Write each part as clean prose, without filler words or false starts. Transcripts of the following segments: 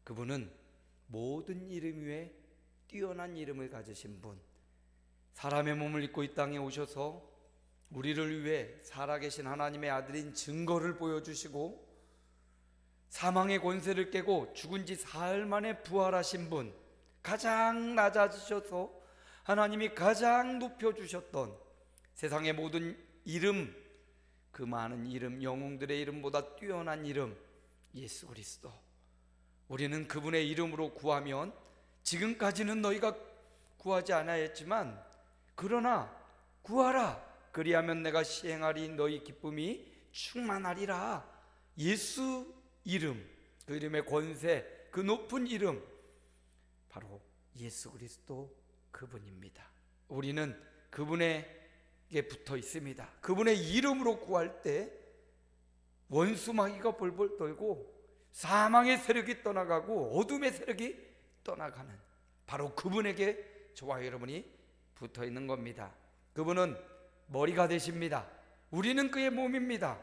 그분은 모든 이름 위에 뛰어난 이름을 가지신 분, 사람의 몸을 입고 이 땅에 오셔서 우리를 위해 살아계신 하나님의 아들인 증거를 보여주시고 사망의 권세를 깨고 죽은 지 사흘 만에 부활하신 분, 가장 낮아지셔서 하나님이 가장 높여주셨던 세상의 모든 이름, 그 많은 이름, 영웅들의 이름보다 뛰어난 이름, 예수 그리스도. 우리는 그분의 이름으로 구하면, 지금까지는 너희가 구하지 않았지만 그러나 구하라, 그리하면 내가 시행하리, 너희 기쁨이 충만하리라. 예수 이름, 그 이름의 권세, 그 높은 이름, 바로 예수 그리스도 그분입니다. 우리는 그분에게 붙어 있습니다. 그분의 이름으로 구할 때 원수 마귀가 벌벌 떨고 사망의 세력이 떠나가고 어둠의 세력이 떠나가는, 바로 그분에게 저와 여러분이 붙어 있는 겁니다. 그분은 머리가 되십니다. 우리는 그의 몸입니다.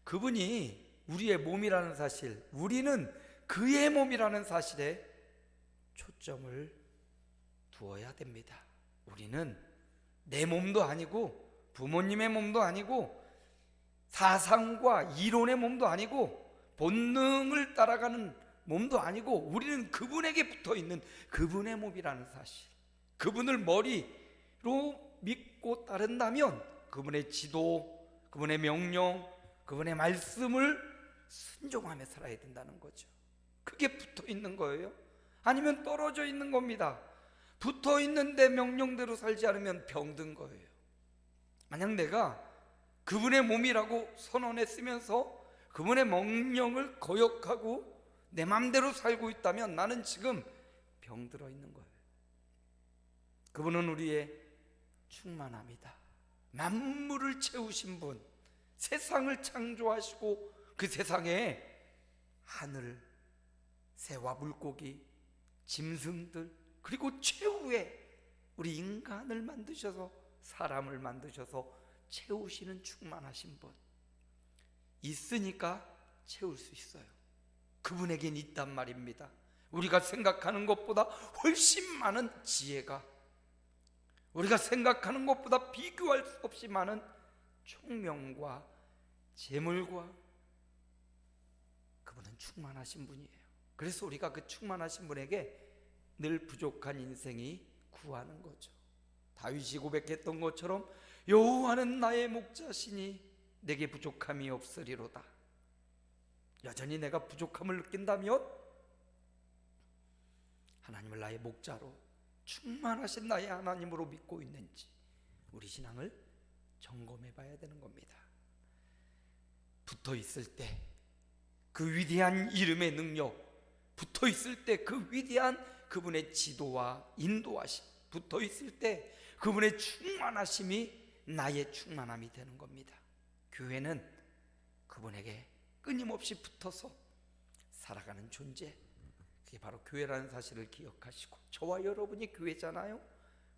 그분이 우리의 몸이라는 사실, 우리는 그의 몸이라는 사실에 초점을 두어야 됩니다. 우리는 내 몸도 아니고 부모님의 몸도 아니고 사상과 이론의 몸도 아니고 본능을 따라가는 몸도 아니고, 우리는 그분에게 붙어있는 그분의 몸이라는 사실, 그분을 머리로 믿고 따른다면 그분의 지도, 그분의 명령, 그분의 말씀을 순종하며 살아야 된다는 거죠. 그게 붙어있는 거예요. 아니면 떨어져 있는 겁니다. 붙어있는데 명령대로 살지 않으면 병든 거예요. 만약 내가 그분의 몸이라고 선언했으면서 그분의 명령을 거역하고 내 마음대로 살고 있다면 나는 지금 병들어 있는 거예요. 그분은 우리의 충만함이다. 만물을 채우신 분, 세상을 창조하시고 그 세상에 하늘, 새와 물고기, 짐승들, 그리고 최후에 우리 인간을 만드셔서, 사람을 만드셔서 채우시는 충만하신 분, 있으니까 채울 수 있어요. 그분에겐 있단 말입니다. 우리가 생각하는 것보다 훨씬 많은 지혜가, 우리가 생각하는 것보다 비교할 수 없이 많은 총명과 재물과, 그분은 충만하신 분이에요. 그래서 우리가 그 충만하신 분에게 늘 부족한 인생이 구하는 거죠. 다윗이 고백했던 것처럼 여호와는 나의 목자시니 내게 부족함이 없으리로다. 여전히 내가 부족함을 느낀다면 하나님을 나의 목자로, 충만하신 나의 하나님으로 믿고 있는지 우리 신앙을 점검해 봐야 되는 겁니다. 붙어 있을 때 그 위대한 이름의 능력, 붙어 있을 때 그 위대한 그분의 지도와 인도하심, 붙어 있을 때 그분의 충만하심이 나의 충만함이 되는 겁니다. 교회는 그분에게 끊임없이 붙어서 살아가는 존재, 그게 바로 교회라는 사실을 기억하시고, 저와 여러분이 교회잖아요.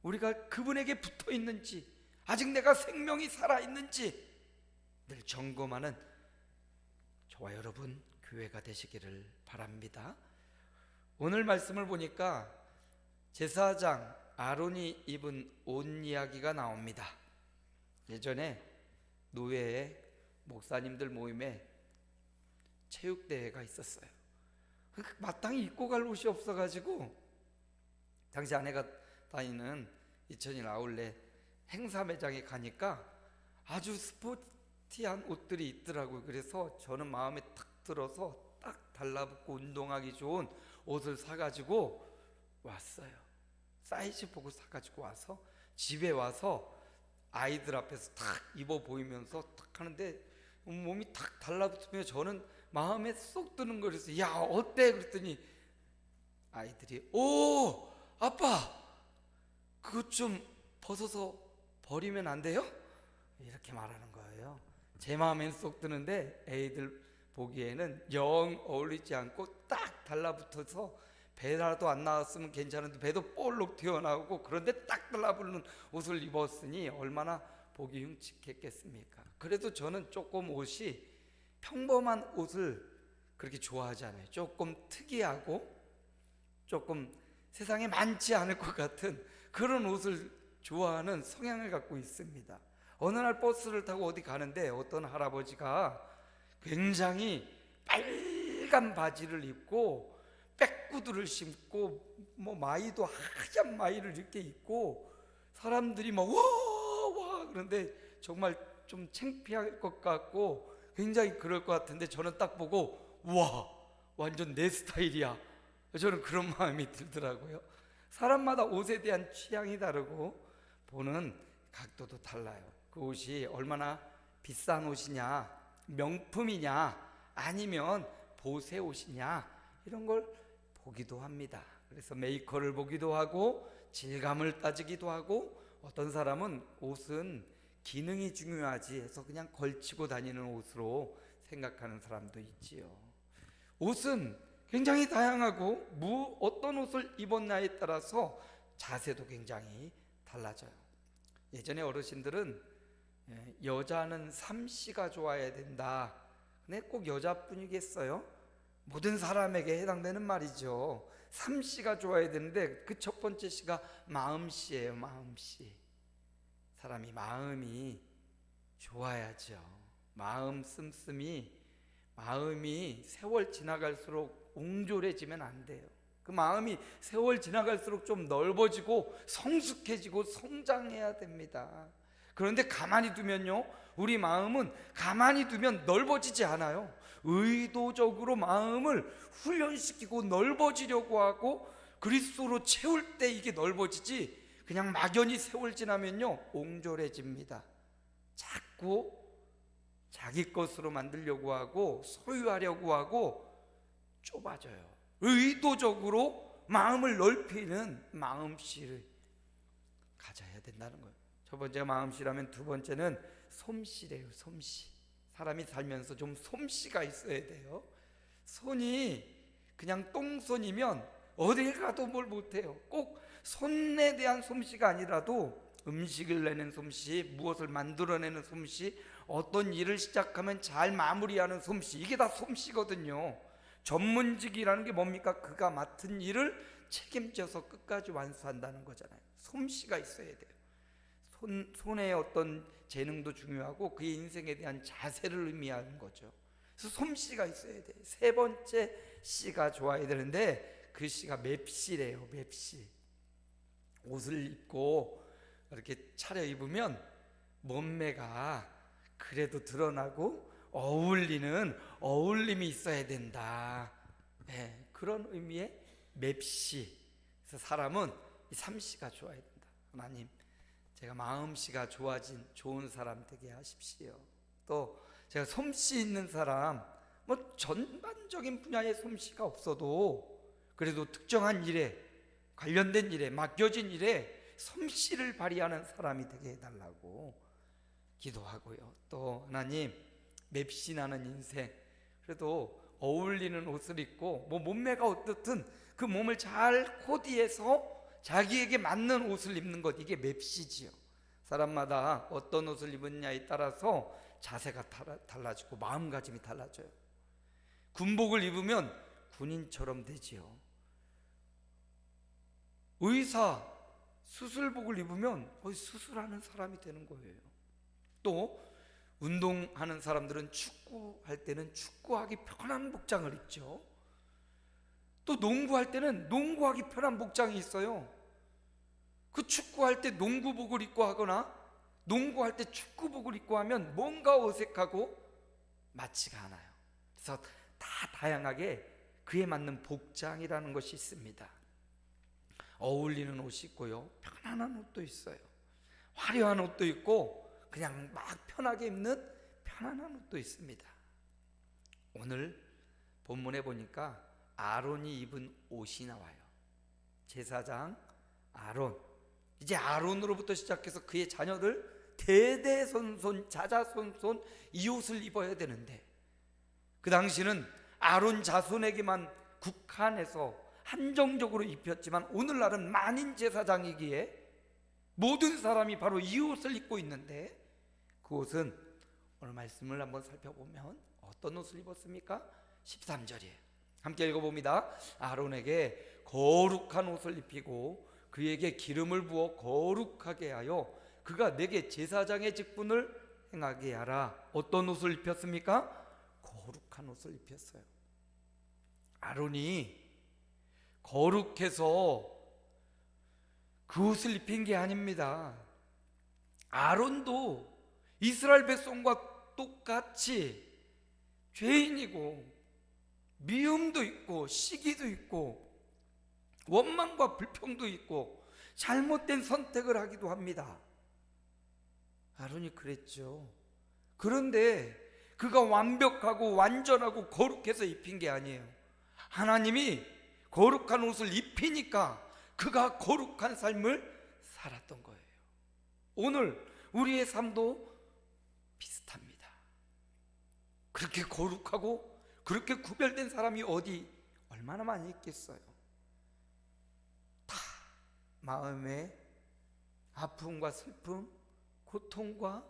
우리가 그분에게 붙어 있는지, 아직 내가 생명이 살아있는지 늘 점검하는 저와 여러분 교회가 되시기를 바랍니다. 오늘 말씀을 보니까 제사장 아론이 입은 옷 이야기가 나옵니다. 예전에 노예의 목사님들 모임에 체육대회가 있었어요. 마땅히 입고 갈 옷이 없어가지고 당시 아내가 다니는 이천일 아울렛 행사 매장에 가니까 아주 스포티한 옷들이 있더라고요. 그래서 저는 마음에 탁 들어서 딱 달라붙고 운동하기 좋은 옷을 사가지고 왔어요. 사이즈 보고 사가지고 와서 집에 와서 아이들 앞에서 탁 입어 보이면서 탁 하는데 몸이 탁 달라붙으며 저는 마음에 쏙 드는 거예요. 그래서 야 어때? 그랬더니 아이들이 오 아빠 그것 좀 벗어서 버리면 안 돼요? 이렇게 말하는 거예요. 제 마음엔 쏙 드는데 애들 보기에는 영 어울리지 않고 딱 달라붙어서 배라도 안 나왔으면 괜찮은데 배도 볼록 튀어나오고, 그런데 딱 달라붙는 옷을 입었으니 얼마나 보기 흉측했겠습니까? 그래도 저는 조금 옷이 평범한 옷을 그렇게 좋아하지 않아요. 조금 특이하고 조금 세상에 많지 않을 것 같은 그런 옷을 좋아하는 성향을 갖고 있습니다. 어느 날 버스를 타고 어디 가는데 어떤 할아버지가 굉장히 빨간 바지를 입고 백구두를 신고 마이도 하얀 마이를 이렇게 입고 사람들이 막 와 그런데 정말 좀 창피할 것 같고 굉장히 그럴 것 같은데 저는 딱 보고 와 완전 내 스타일이야, 저는 그런 마음이 들더라고요. 사람마다 옷에 대한 취향이 다르고 보는 각도도 달라요. 그 옷이 얼마나 비싼 옷이냐, 명품이냐, 아니면 보세 옷이냐, 이런 걸 보기도 합니다. 그래서 메이커를 보기도 하고 질감을 따지기도 하고, 어떤 사람은 옷은 기능이 중요하지 해서 그냥 걸치고 다니는 옷으로 생각하는 사람도 있지요. 옷은 굉장히 다양하고 어떤 옷을 입었냐에 따라서 자세도 굉장히 달라져요. 예전에 어르신들은 여자는 삼씨가 좋아야 된다. 근데 꼭 여자뿐이겠어요? 모든 사람에게 해당되는 말이죠. 삼씨가 좋아야 되는데 그 첫 번째 씨가 마음씨예요. 마음씨. 사람이 마음이 좋아야죠. 마음 씀씀이, 마음이 세월 지나갈수록 옹졸해지면 안 돼요. 그 마음이 세월 지나갈수록 좀 넓어지고 성숙해지고 성장해야 됩니다. 그런데 가만히 두면요, 우리 마음은 가만히 두면 넓어지지 않아요. 의도적으로 마음을 훈련시키고 넓어지려고 하고 그리스도로 채울 때 이게 넓어지지, 그냥 막연히 세월 지나면요 옹졸해집니다. 자꾸 자기 것으로 만들려고 하고 소유하려고 하고 좁아져요. 의도적으로 마음을 넓히는 마음씨를 가져야 된다는 거예요. 첫 번째가 마음씨라면 두 번째는 솜씨래요. 솜씨. 사람이 살면서 좀 솜씨가 있어야 돼요. 손이 그냥 똥손이면 어딜 가도 뭘 못해요. 꼭 손에 대한 솜씨가 아니라도 음식을 내는 솜씨, 무엇을 만들어내는 솜씨, 어떤 일을 시작하면 잘 마무리하는 솜씨, 이게 다 솜씨거든요. 전문직이라는 게 뭡니까? 그가 맡은 일을 책임져서 끝까지 완수한다는 거잖아요. 솜씨가 있어야 돼요. 손의 어떤 재능도 중요하고 그의 인생에 대한 자세를 의미하는 거죠. 그래서 솜씨가 있어야 돼요. 세 번째 씨가 좋아야 되는데 그 씨가 맵씨래요. 맵씨. 옷을 입고 이렇게 차려입으면 몸매가 그래도 드러나고 어울리는 어울림이 있어야 된다. 네, 그런 의미의 맵씨. 그래서 사람은 이 삼씨가 좋아야 된다. 하나님, 제가 마음씨가 좋아진 좋은 사람 되게 하십시오. 또 제가 솜씨 있는 사람, 전반적인 분야의 솜씨가 없어도 그래도 특정한 일에 관련된 일에 맡겨진 일에 솜씨를 발휘하는 사람이 되게 해달라고 기도하고요. 또 하나님, 맵시 나는 인생, 그래도 어울리는 옷을 입고 몸매가 어떻든 그 몸을 잘 코디해서 자기에게 맞는 옷을 입는 것, 이게 맵시지요. 사람마다 어떤 옷을 입느냐에 따라서 자세가 달라지고 마음가짐이 달라져요. 군복을 입으면 군인처럼 되지요. 의사 수술복을 입으면 거의 수술하는 사람이 되는 거예요. 또 운동하는 사람들은 축구할 때는 축구하기 편한 복장을 입죠. 또 농구할 때는 농구하기 편한 복장이 있어요. 그 축구할 때 농구복을 입고 하거나 농구할 때 축구복을 입고 하면 뭔가 어색하고 맞지가 않아요. 그래서 다 다양하게 그에 맞는 복장이라는 것이 있습니다. 어울리는 옷이 있고요, 편안한 옷도 있어요. 화려한 옷도 있고 그냥 막 편하게 입는 편안한 옷도 있습니다. 오늘 본문에 보니까 아론이 입은 옷이 나와요. 제사장 아론. 이제 아론으로부터 시작해서 그의 자녀들 대대손손 자자손손 이 옷을 입어야 되는데, 그 당시는 아론 자손에게만 국한해서 한정적으로 입혔지만 오늘날은 만인 제사장이기에 모든 사람이 바로 이 옷을 입고 있는데, 그 옷은 오늘 말씀을 한번 살펴보면 어떤 옷을 입었습니까? 13절이에요. 함께 읽어봅니다. 아론에게 거룩한 옷을 입히고 그에게 기름을 부어 거룩하게 하여 그가 내게 제사장의 직분을 행하게 하라. 어떤 옷을 입혔습니까? 거룩한 옷을 입혔어요. 아론이 거룩해서 그 옷을 입힌 게 아닙니다. 아론도 이스라엘 백성과 똑같이 죄인이고 미움도 있고 시기도 있고 원망과 불평도 있고 잘못된 선택을 하기도 합니다. 아론이 그랬죠. 그런데 그가 완벽하고 완전하고 거룩해서 입힌 게 아니에요. 하나님이 거룩한 옷을 입히니까 그가 거룩한 삶을 살았던 거예요. 오늘 우리의 삶도 비슷합니다. 그렇게 거룩하고 그렇게 구별된 사람이 어디 얼마나 많이 있겠어요. 다 마음에 아픔과 슬픔, 고통과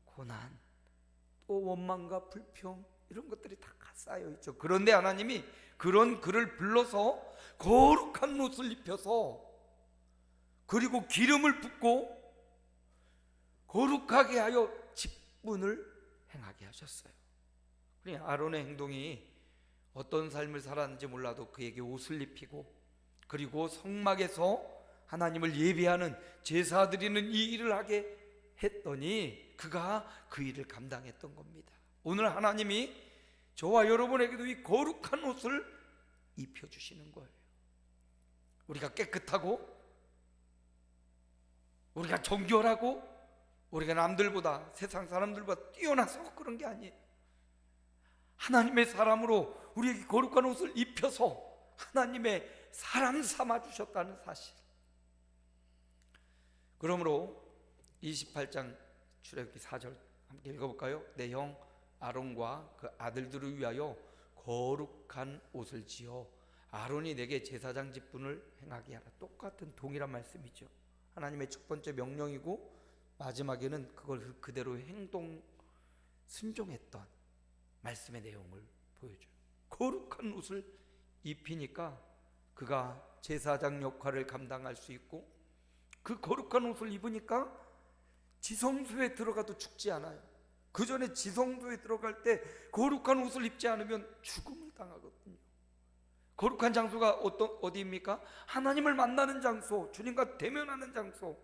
고난, 또 원망과 불평, 이런 것들이 다 쌓여 있죠. 그런데 하나님이 그런 그를 불러서 거룩한 옷을 입혀서 그리고 기름을 붓고 거룩하게 하여 직분을 행하게 하셨어요. 아론의 행동이 어떤 삶을 살았는지 몰라도 그에게 옷을 입히고 그리고 성막에서 하나님을 예배하는 제사 드리는 이 일을 하게 했더니 그가 그 일을 감당했던 겁니다. 오늘 하나님이 저와 여러분에게도 이 거룩한 옷을 입혀주시는 거예요. 우리가 깨끗하고 우리가 정결하고 우리가 남들보다 세상 사람들보다 뛰어나서 그런 게 아니에요. 하나님의 사람으로 우리에게 거룩한 옷을 입혀서 하나님의 사람 삼아 주셨다는 사실. 그러므로 28장 출애굽기 4절 함께 읽어볼까요? 내 형 아론과 그 아들들을 위하여 거룩한 옷을 지어 아론이 내게 제사장 직분을 행하게 하라. 똑같은 동일한 말씀이죠. 하나님의 첫 번째 명령이고 마지막에는 그걸 그대로 행동 순종했던 말씀의 내용을 보여줘요. 거룩한 옷을 입히니까 그가 제사장 역할을 감당할 수 있고 그 거룩한 옷을 입으니까 지성소에 들어가도 죽지 않아요. 그 전에 지성소에 들어갈 때 거룩한 옷을 입지 않으면 죽음을 당하거든요. 거룩한 장소가 어디입니까? 하나님을 만나는 장소, 주님과 대면하는 장소.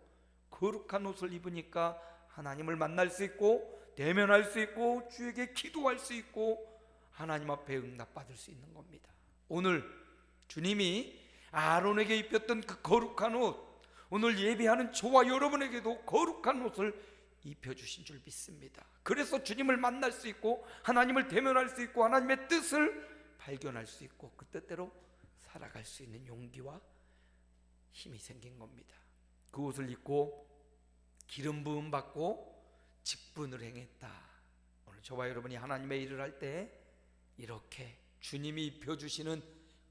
거룩한 옷을 입으니까 하나님을 만날 수 있고 대면할 수 있고 주에게 기도할 수 있고 하나님 앞에 응답받을 수 있는 겁니다. 오늘 주님이 아론에게 입혔던 그 거룩한 옷, 오늘 예배하는 저와 여러분에게도 거룩한 옷을 입혀주신 줄 믿습니다. 그래서 주님을 만날 수 있고 하나님을 대면할 수 있고 하나님의 뜻을 발견할 수 있고 그 뜻대로 살아갈 수 있는 용기와 힘이 생긴 겁니다. 그 옷을 입고 기름 부음 받고 직분을 행했다. 오늘 저와 여러분이 하나님의 일을 할 때 이렇게 주님이 입혀주시는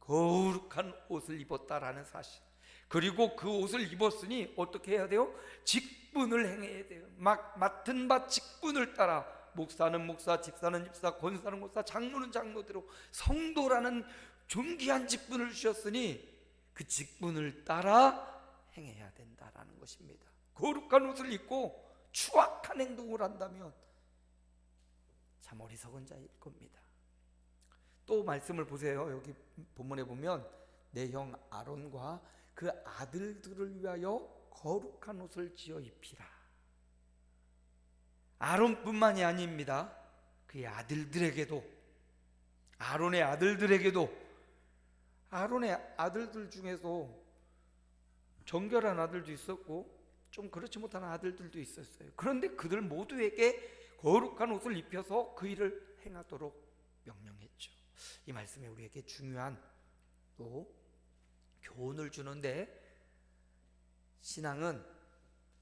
거룩한 옷을 입었다라는 사실, 그리고 그 옷을 입었으니 어떻게 해야 돼요? 직분을 행해야 돼요. 맡은 바 직분을 따라 목사는 목사, 집사는 집사, 권사는 권사, 장로는 장로대로 성도라는 존귀한 직분을 주셨으니 그 직분을 따라 행해야 된다라는 것입니다. 거룩한 옷을 입고 추악한 행동을 한다면 참 어리석은 자일 겁니다. 또 말씀을 보세요. 여기 본문에 보면 내 형 아론과 그 아들들을 위하여 거룩한 옷을 지어 입히라. 아론뿐만이 아닙니다. 그의 아들들에게도, 아론의 아들들에게도, 아론의 아들들 중에서 정결한 아들도 있었고 좀 그렇지 못한 아들들도 있었어요. 그런데 그들 모두에게 거룩한 옷을 입혀서 그 일을 행하도록 명령했죠. 이 말씀에 우리에게 중요한 또 교훈을 주는데, 신앙은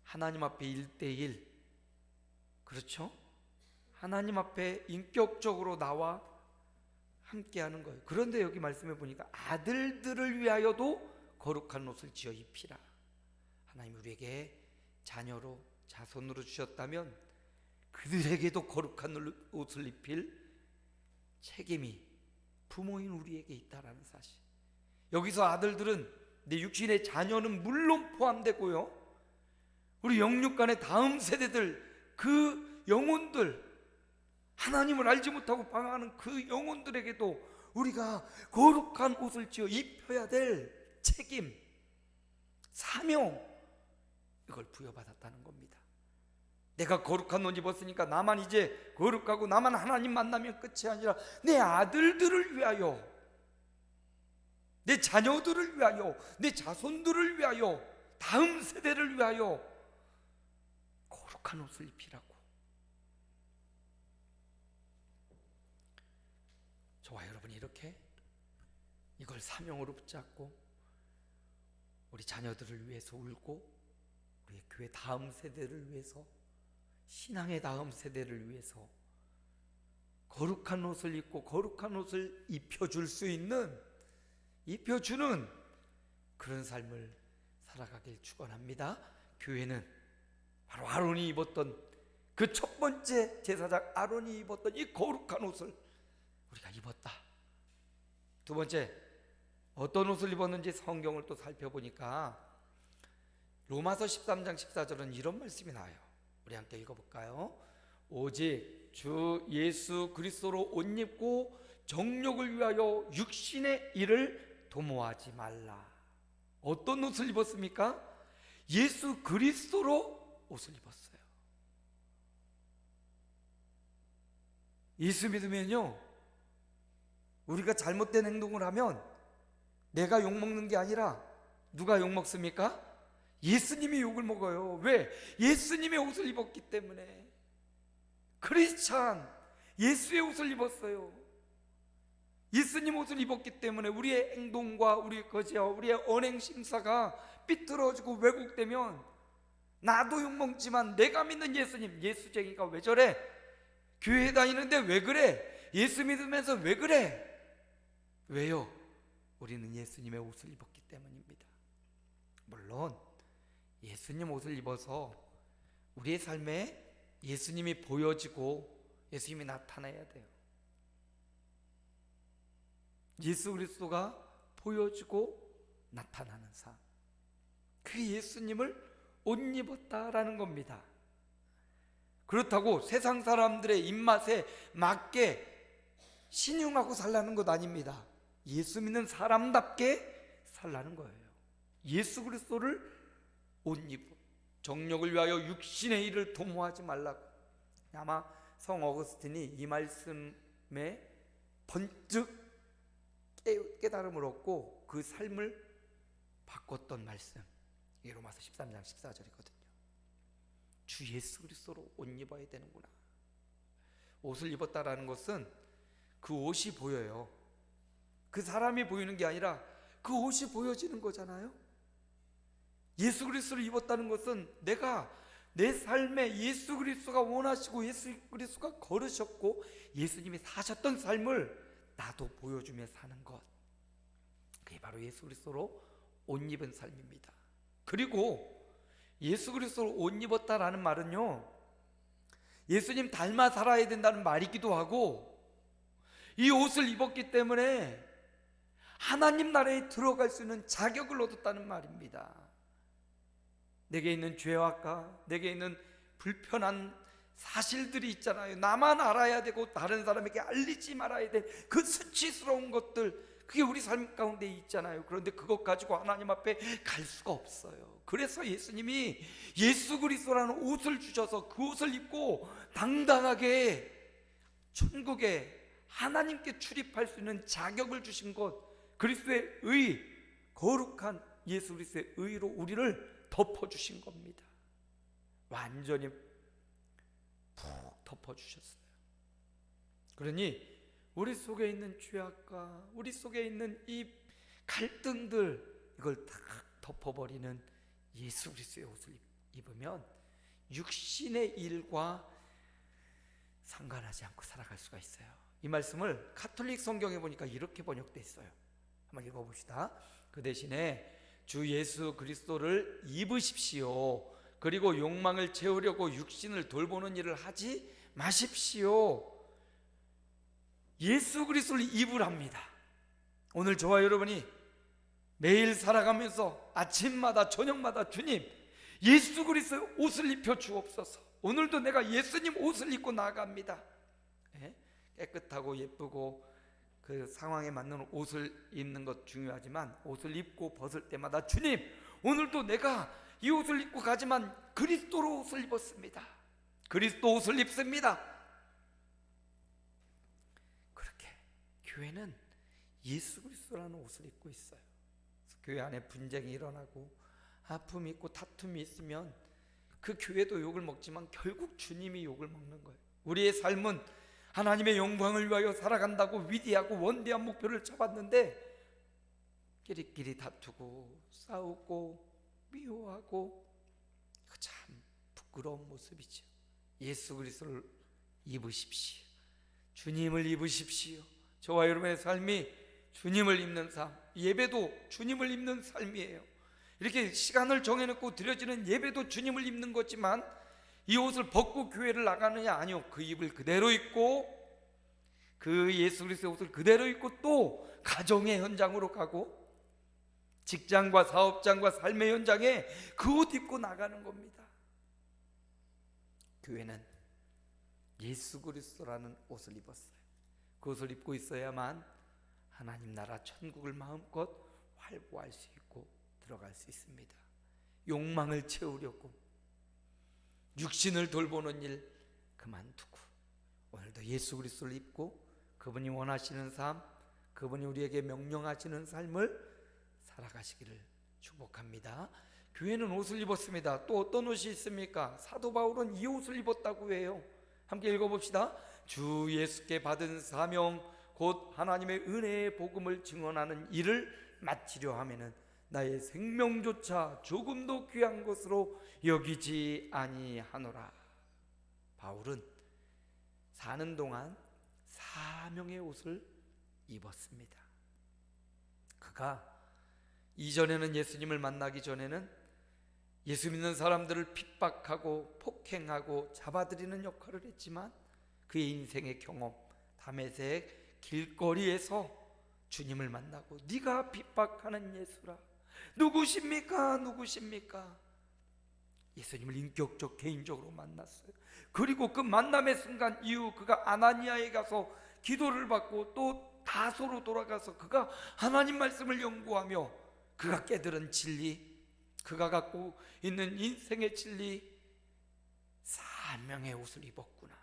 하나님 앞에 1대1, 그렇죠? 하나님 앞에 인격적으로 나와 함께하는 거예요. 그런데 여기 말씀해 보니까 아들들을 위하여도 거룩한 옷을 지어 입히라. 하나님 우리에게 자녀로 자손으로 주셨다면 그들에게도 거룩한 옷을 입힐 책임이 부모인 우리에게 있다라는 사실. 여기서 아들들은, 내 육신의 자녀는 물론 포함되고요, 우리 영육간의 다음 세대들, 그 영혼들, 하나님을 알지 못하고 방황하는 그 영혼들에게도 우리가 거룩한 옷을 지어 입혀야 될 책임, 사명, 이걸 부여받았다는 겁니다. 내가 거룩한 옷 입었으니까 나만 이제 거룩하고 나만 하나님 만나면 끝이 아니라 내 아들들을 위하여, 내 자녀들을 위하여, 내 자손들을 위하여, 다음 세대를 위하여 거룩한 옷을 입히라고. 저와 여러분이 이렇게 이걸 사명으로 붙잡고 우리 자녀들을 위해서 울고, 우리 교회 다음 세대를 위해서, 신앙의 다음 세대를 위해서 거룩한 옷을 입고 거룩한 옷을 입혀줄 수 있는, 입혀주는 그런 삶을 살아가길 축원합니다. 교회는 바로 아론이 입었던, 그 첫 번째 제사장 아론이 입었던 이 거룩한 옷을 우리가 입었다. 두 번째, 어떤 옷을 입었는지 성경을 또 살펴보니까 로마서 13장 14절은 이런 말씀이 나와요. 우리 함께 읽어볼까요? 오직 주 예수 그리스도로 옷 입고 정욕을 위하여 육신의 일을 도모하지 말라. 어떤 옷을 입었습니까? 예수 그리스도로 옷을 입었어요. 예수 믿으면요, 우리가 잘못된 행동을 하면 내가 욕먹는 게 아니라 누가 욕먹습니까? 예수님이 욕을 먹어요. 왜? 예수님의 옷을 입었기 때문에. 크리스찬, 예수의 옷을 입었어요. 예수님 옷을 입었기 때문에 우리의 행동과 우리의 거지와 우리의 언행 심사가 삐뚤어지고 왜곡되면, 나도 욕먹지만 내가 믿는 예수님, 예수쟁이가 왜 저래? 교회 다니는데 왜 그래? 예수 믿으면서 왜 그래? 왜요? 우리는 예수님의 옷을 입었기 때문입니다. 물론 예수님 옷을 입어서 우리의 삶에 예수님이 보여지고 예수님이 나타나야 돼요. 예수 그리스도가 보여지고 나타나는 삶, 그게 예수님을 옷 입었다라는 겁니다. 그렇다고 세상 사람들의 입맛에 맞게 신용하고 살라는 것 아닙니다. 예수 믿는 사람답게 살라는 거예요. 예수 그리스도를 옷 입고 정욕을 위하여 육신의 일을 도모하지 말라고. 아마 성 어거스틴이 이 말씀에 번뜩 깨달음을 얻고 그 삶을 바꿨던 말씀, 이게 로마서 13장 14절이거든요. 주 예수 그리스도로 옷 입어야 되는구나. 옷을 입었다라는 것은 그 옷이 보여요. 그 사람이 보이는 게 아니라 그 옷이 보여지는 거잖아요. 예수 그리스도를 입었다는 것은 내가 내 삶에 예수 그리스도가 원하시고 예수 그리스도가 걸으셨고 예수님이 사셨던 삶을 나도 보여주며 사는 것, 그게 바로 예수 그리스도로 옷 입은 삶입니다. 그리고 예수 그리스도로 옷 입었다라는 말은요, 예수님 닮아 살아야 된다는 말이기도 하고, 이 옷을 입었기 때문에 하나님 나라에 들어갈 수 있는 자격을 얻었다는 말입니다. 내게 있는 죄악과 내게 있는 불편한 사실들이 있잖아요. 나만 알아야 되고 다른 사람에게 알리지 말아야 될 그 수치스러운 것들, 그게 우리 삶 가운데 있잖아요. 그런데 그것 가지고 하나님 앞에 갈 수가 없어요. 그래서 예수님이 예수 그리스도라는 옷을 주셔서 그 옷을 입고 당당하게 천국에 하나님께 출입할 수 있는 자격을 주신 것, 그리스도의 의, 거룩한 예수 그리스도의 의로 우리를 덮어주신 겁니다. 완전히 푹 덮어주셨어요. 그러니 우리 속에 있는 죄악과 우리 속에 있는 이 갈등들, 이걸 다 덮어버리는 예수 그리스도의 옷을 입으면 육신의 일과 상관하지 않고 살아갈 수가 있어요. 이 말씀을 가톨릭 성경에 보니까 이렇게 번역되어 있어요. 한번 읽어봅시다. 그 대신에 주 예수 그리스도를 입으십시오. 그리고 욕망을 채우려고 육신을 돌보는 일을 하지 마십시오. 예수 그리스도를 입으랍니다. 오늘 저와 여러분이 매일 살아가면서 아침마다 저녁마다 주님 예수 그리스도의 옷을 입혀 주옵소서. 오늘도 내가 예수님 옷을 입고 나갑니다. 깨끗하고 예쁘고 그 상황에 맞는 옷을 입는 것 중요하지만 옷을 입고 벗을 때마다 주님 오늘도 내가 이 옷을 입고 가지만 그리스도로 옷을 입었습니다. 그리스도 옷을 입습니다. 그렇게 교회는 예수 그리스도라는 옷을 입고 있어요. 교회 안에 분쟁이 일어나고 아픔이 있고 다툼이 있으면 그 교회도 욕을 먹지만 결국 주님이 욕을 먹는 거예요. 우리의 삶은 하나님의 영광을 위하여 살아간다고 위대하고 원대한 목표를 잡았는데 끼리끼리 다투고 싸우고 미워하고 참 부끄러운 모습이죠. 예수 그리스도를 입으십시오. 주님을 입으십시오. 저와 여러분의 삶이 주님을 입는 삶, 예배도 주님을 입는 삶이에요. 이렇게 시간을 정해놓고 드려지는 예배도 주님을 입는 거지만 이 옷을 벗고 교회를 나가느냐? 아니요. 그 입을 그대로 입고 그 예수 그리스도의 옷을 그대로 입고 또 가정의 현장으로 가고 직장과 사업장과 삶의 현장에 그 옷 입고 나가는 겁니다. 교회는 예수 그리스도라는 옷을 입었어요. 그 옷을 입고 있어야만 하나님 나라 천국을 마음껏 활보할 수 있고 들어갈 수 있습니다. 욕망을 채우려고 육신을 돌보는 일 그만두고 오늘도 예수 그리스도를 입고 그분이 원하시는 삶, 그분이 우리에게 명령하시는 삶을 살아가시기를 축복합니다. 교회는 옷을 입었습니다. 또 어떤 옷이 있습니까? 사도 바울은 이 옷을 입었다고 해요. 함께 읽어봅시다. 주 예수께 받은 사명 곧 하나님의 은혜의 복음을 증언하는 일을 마치려 하면은 나의 생명조차 조금도 귀한 것으로 여기지 아니하노라. 바울은 사는 동안 사명의 옷을 입었습니다. 그가 이전에는 예수님을 만나기 전에는 예수 믿는 사람들을 핍박하고 폭행하고 잡아들이는 역할을 했지만 그의 인생의 경험, 다메섹 길거리에서 주님을 만나고 네가 핍박하는 예수라 누구십니까? 누구십니까? 예수님을 인격적 개인적으로 만났어요. 그리고 그 만남의 순간 이후 그가 아나니아에 가서 기도를 받고 또 다소로 돌아가서 그가 하나님 말씀을 연구하며 그가 깨달은 진리, 그가 갖고 있는 인생의 진리, 사명의 옷을 입었구나.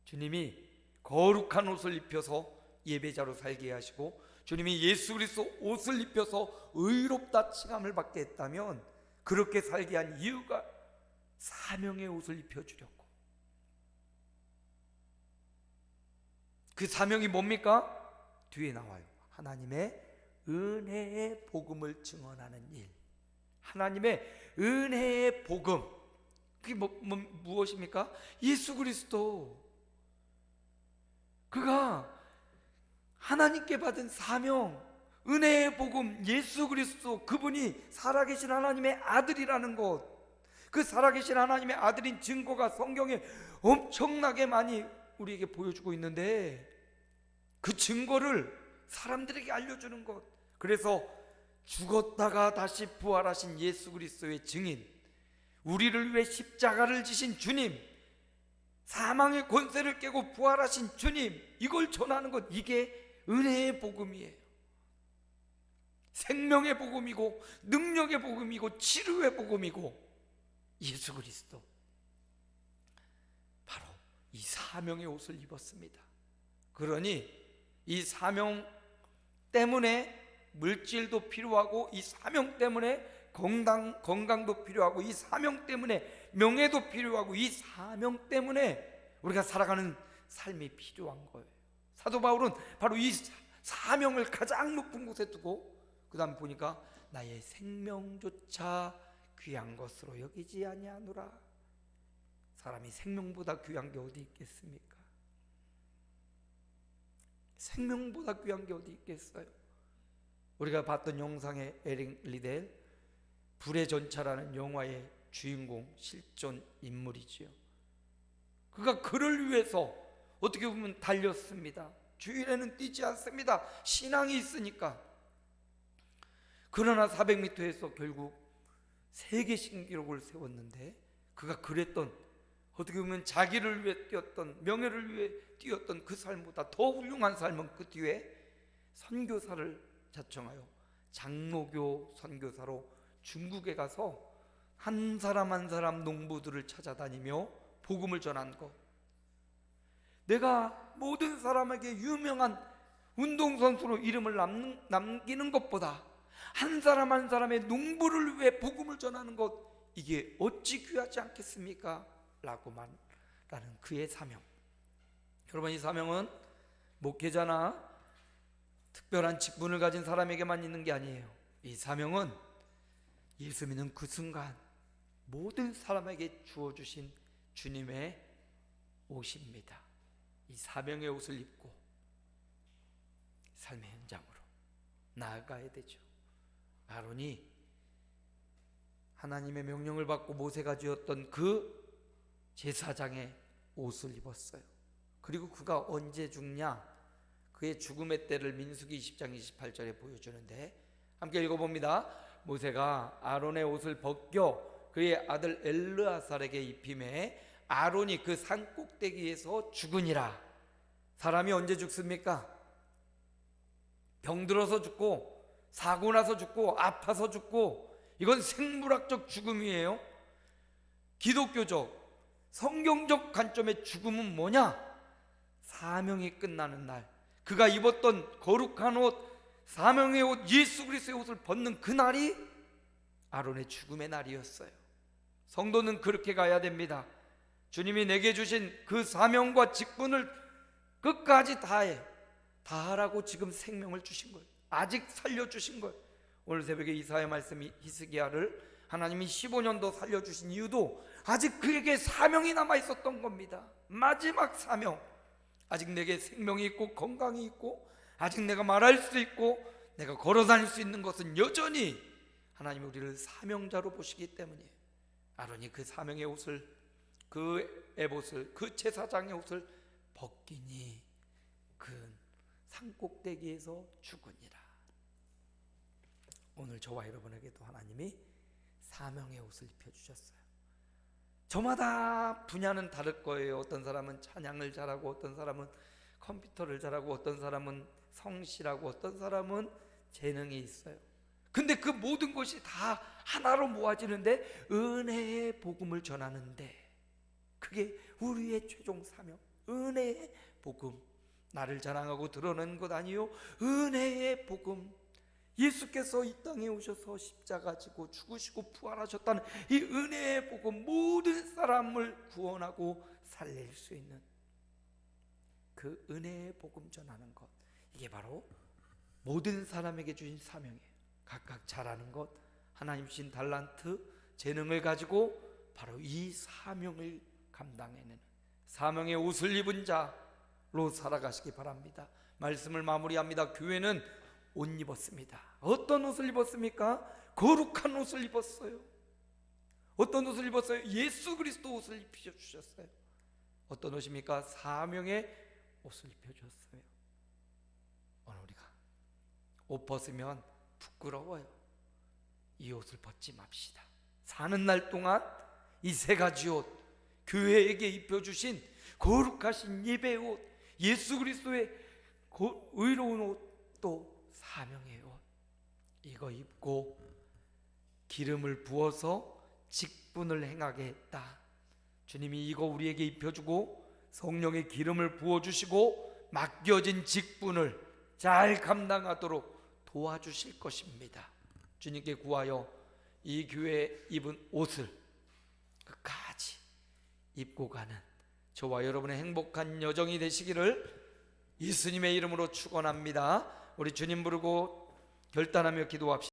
주님이 거룩한 옷을 입혀서 예배자로 살게 하시고 주님이 예수 그리스도 옷을 입혀서 의롭다 칭함을 받게 했다면 그렇게 살게 한 이유가 사명의 옷을 입혀주려고. 그 사명이 뭡니까? 뒤에 나와요. 하나님의 은혜의 복음을 증언하는 일. 하나님의 은혜의 복음, 그게 무엇입니까? 예수 그리스도. 그가 하나님께 받은 사명, 은혜의 복음, 예수 그리스도, 그분이 살아계신 하나님의 아들이라는 것, 그 살아계신 하나님의 아들인 증거가 성경에 엄청나게 많이 우리에게 보여주고 있는데 그 증거를 사람들에게 알려주는 것. 그래서 죽었다가 다시 부활하신 예수 그리스도의 증인, 우리를 위해 십자가를 지신 주님, 사망의 권세를 깨고 부활하신 주님, 이걸 전하는 것, 이게 은혜의 복음이에요. 생명의 복음이고 능력의 복음이고 치료의 복음이고 예수 그리스도, 바로 이 사명의 옷을 입었습니다. 그러니 이 사명 때문에 물질도 필요하고 이 사명 때문에 건강도 필요하고 이 사명 때문에 명예도 필요하고 이 사명 때문에 우리가 살아가는 삶이 필요한 거예요. 사도 바울은 바로 이 사명을 가장 높은 곳에 두고 그 다음 보니까 나의 생명조차 귀한 것으로 여기지 아니하노라. 사람이 생명보다 귀한 게 어디 있겠습니까? 생명보다 귀한 게 어디 있겠어요? 우리가 봤던 영상의 에릭 리델, 불의 전차라는 영화의 주인공 실존 인물이지요. 그가 그를 위해서 어떻게 보면 달렸습니다. 주일에는 뛰지 않습니다. 신앙이 있으니까. 그러나 400m에서 결국 세계 신기록을 세웠는데, 그가 그랬던, 어떻게 보면 자기를 위해 뛰었던, 명예를 위해 뛰었던 그 삶보다 더 훌륭한 삶은 그 뒤에 선교사를 자청하여 장로교 선교사로 중국에 가서 한 사람 한 사람 농부들을 찾아다니며 복음을 전한 것. 내가 모든 사람에게 유명한 운동선수로 이름을 남기는 것보다 한 사람 한 사람의 농부를 위해 복음을 전하는 것, 이게 어찌 귀하지 않겠습니까? 라고 말하는 그의 사명. 여러분, 이 사명은 목회자나 특별한 직분을 가진 사람에게만 있는 게 아니에요. 이 사명은 예수 믿는 그 순간 모든 사람에게 주어주신 주님의 옷입니다. 이 사명의 옷을 입고 삶의 현장으로 나아가야 되죠. 아론이 하나님의 명령을 받고 모세가 지었던 그 제사장의 옷을 입었어요. 그리고 그가 언제 죽냐? 그의 죽음의 때를 민수기 20장 28절에 보여주는데, 함께 읽어봅니다. 모세가 아론의 옷을 벗겨 그의 아들 엘르아살에게 입히매 아론이 그 산 꼭대기에서 죽으니라. 사람이 언제 죽습니까? 병들어서 죽고, 사고 나서 죽고, 아파서 죽고, 이건 생물학적 죽음이에요. 기독교적, 성경적 관점의 죽음은 뭐냐? 사명이 끝나는 날, 그가 입었던 거룩한 옷, 사명의 옷, 예수 그리스도의 옷을 벗는 그 날이 아론의 죽음의 날이었어요. 성도는 그렇게 가야 됩니다. 주님이 내게 주신 그 사명과 직분을 끝까지 다하라고 지금 생명을 주신 거예요. 아직 살려주신 거예요. 오늘 새벽에 이사야 말씀이 히스기야를 하나님이 15년도 살려주신 이유도 아직 그에게 사명이 남아있었던 겁니다. 마지막 사명. 아직 내게 생명이 있고 건강이 있고, 아직 내가 말할 수 있고 내가 걸어다닐 수 있는 것은 여전히 하나님이 우리를 사명자로 보시기 때문이에요. 아론이 그 사명의 옷을, 그 에봇을, 그 제사장의 옷을 벗기니 그 산꼭대기에서 죽으니라. 오늘 저와 여러분에게도 하나님이 사명의 옷을 입혀주셨어요. 저마다 분야는 다를 거예요. 어떤 사람은 찬양을 잘하고, 어떤 사람은 컴퓨터를 잘하고, 어떤 사람은 성실하고, 어떤 사람은 재능이 있어요. 근데 그 모든 것이 다 하나로 모아지는데 은혜의 복음을 전하는데, 그게 우리의 최종 사명. 은혜의 복음. 나를 자랑하고 드러내는 것 아니요, 은혜의 복음. 예수께서 이 땅에 오셔서 십자가 지고 죽으시고 부활하셨다는 이 은혜의 복음, 모든 사람을 구원하고 살릴 수 있는 그 은혜의 복음 전하는 것, 이게 바로 모든 사람에게 주신 사명이에요. 각각 잘하는 것, 하나님 주신 달란트, 재능을 가지고 바로 이 사명을 감당해내는 사명의 옷을 입은 자로 살아가시기 바랍니다. 말씀을 마무리합니다. 교회는 옷 입었습니다. 어떤 옷을 입었습니까? 거룩한 옷을 입었어요. 어떤 옷을 입었어요? 예수 그리스도 옷을 입혀주셨어요. 어떤 옷입니까? 사명의 옷을 입혀주셨어요. 오늘 우리가 옷 벗으면 부끄러워요. 이 옷을 벗지 맙시다. 사는 날 동안 이 세 가지 옷, 교회에게 입혀주신 거룩하신 예배의 옷, 예수 그리스도의 의로운 옷, 또 사명의 옷, 이거 입고 기름을 부어서 직분을 행하게 했다. 주님이 이거 우리에게 입혀주고 성령의 기름을 부어주시고 맡겨진 직분을 잘 감당하도록 도와주실 것입니다. 주님께 구하여 이 교회에 입은 옷을 끝까지 입고 가는 저와 여러분의 행복한 여정이 되시기를 예수님의 이름으로 축원합니다. 우리 주님 부르고 결단하며 기도합시다.